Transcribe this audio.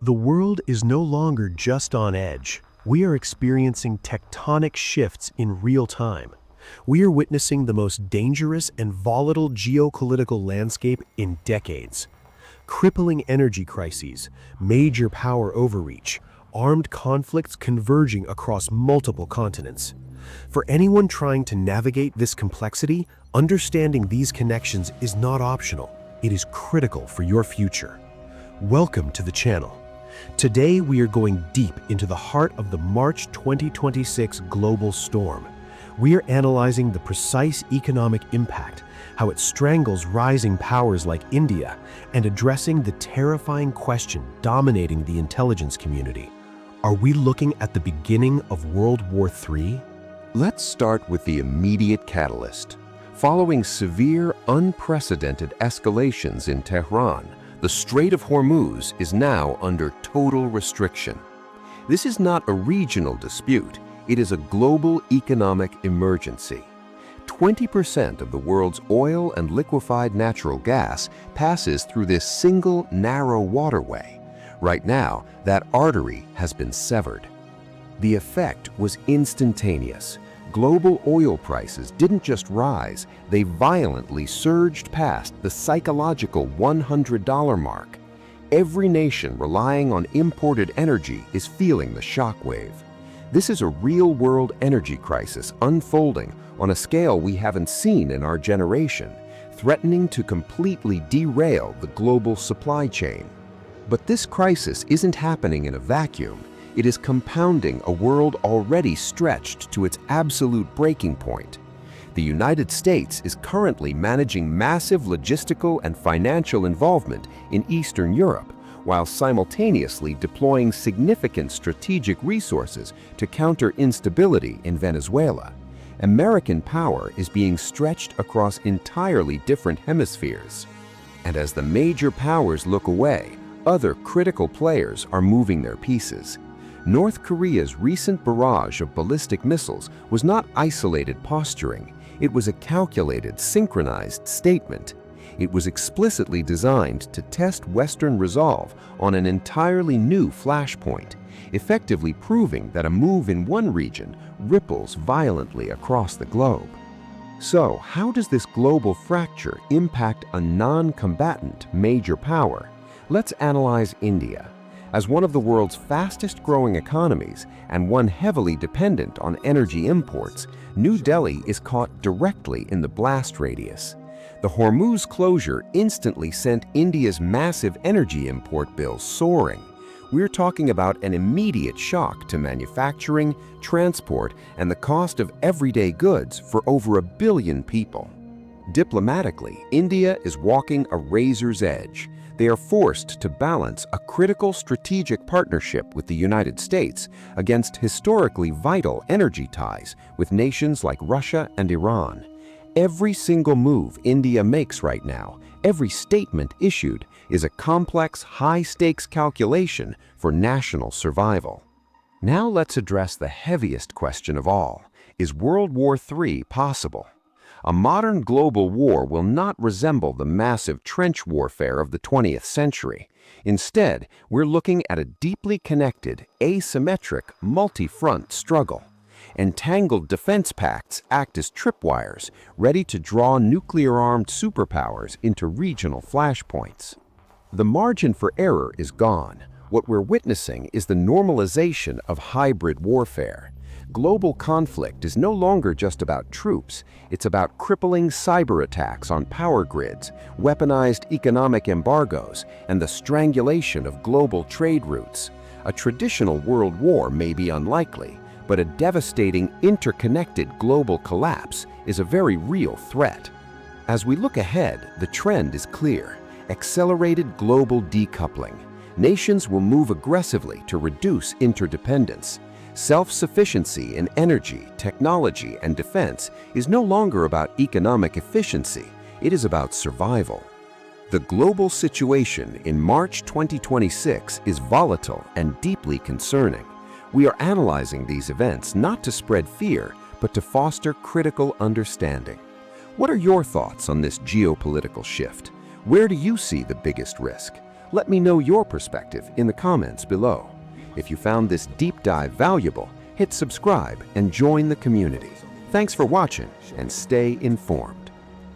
The world is no longer just on edge. We are experiencing tectonic shifts in real time. We are witnessing the most dangerous and volatile geopolitical landscape in decades. Crippling energy crises, major power overreach, armed conflicts converging across multiple continents. For anyone trying to navigate this complexity, understanding these connections is not optional. It is critical for your future. Welcome to the channel. Today we are going deep into the heart of the March 2026 global storm. We are analyzing the precise economic impact, how it strangles rising powers like India, and addressing the terrifying question dominating the intelligence community. Are we looking at the beginning of World War III? Let's start with the immediate catalyst. Following severe, unprecedented escalations in Tehran, the Strait of Hormuz is now under total restriction. This is not a regional dispute, it is a global economic emergency. 20% of the world's oil and liquefied natural gas passes through this single narrow waterway. Right now, that artery has been severed. The effect was instantaneous. Global oil prices didn't just rise, they violently surged past the psychological $100 mark. Every nation relying on imported energy is feeling the shockwave. This is a real-world energy crisis unfolding on a scale we haven't seen in our generation, threatening to completely derail the global supply chain. But this crisis isn't happening in a vacuum. It is compounding a world already stretched to its absolute breaking point. The United States is currently managing massive logistical and financial involvement in Eastern Europe, while simultaneously deploying significant strategic resources to counter instability in Venezuela. American power is being stretched across entirely different hemispheres. And as the major powers look away, other critical players are moving their pieces. North Korea's recent barrage of ballistic missiles was not isolated posturing. It was a calculated, synchronized statement. It was explicitly designed to test Western resolve on an entirely new flashpoint, effectively proving that a move in one region ripples violently across the globe. So, how does this global fracture impact a non-combatant major power? Let's analyze India. As one of the world's fastest-growing economies and one heavily dependent on energy imports, New Delhi is caught directly in the blast radius. The Hormuz closure instantly sent India's massive energy import bills soaring. We're talking about an immediate shock to manufacturing, transport, and the cost of everyday goods for over 1 billion people. Diplomatically, India is walking a razor's edge. They are forced to balance a critical strategic partnership with the United States against historically vital energy ties with nations like Russia and Iran. Every single move India makes right now, every statement issued, is a complex, high-stakes calculation for national survival. Now let's address the heaviest question of all. Is World War III possible? A modern global war will not resemble the massive trench warfare of the 20th century. Instead, we're looking at a deeply connected, asymmetric, multi-front struggle. Entangled defense pacts act as tripwires, ready to draw nuclear-armed superpowers into regional flashpoints. The margin for error is gone. What we're witnessing is the normalization of hybrid warfare. Global conflict is no longer just about troops, it's about crippling cyber attacks on power grids, weaponized economic embargoes, and the strangulation of global trade routes. A traditional world war may be unlikely, but a devastating, interconnected global collapse is a very real threat. As we look ahead, the trend is clear: accelerated global decoupling. Nations will move aggressively to reduce interdependence. Self-sufficiency in energy, technology, and defense is no longer about economic efficiency, it is about survival. The global situation in March 2026 is volatile and deeply concerning. We are analyzing these events not to spread fear, but to foster critical understanding. What are your thoughts on this geopolitical shift? Where do you see the biggest risk? Let me know your perspective in the comments below. If you found this deep dive valuable, hit subscribe and join the community. Thanks for watching and stay informed.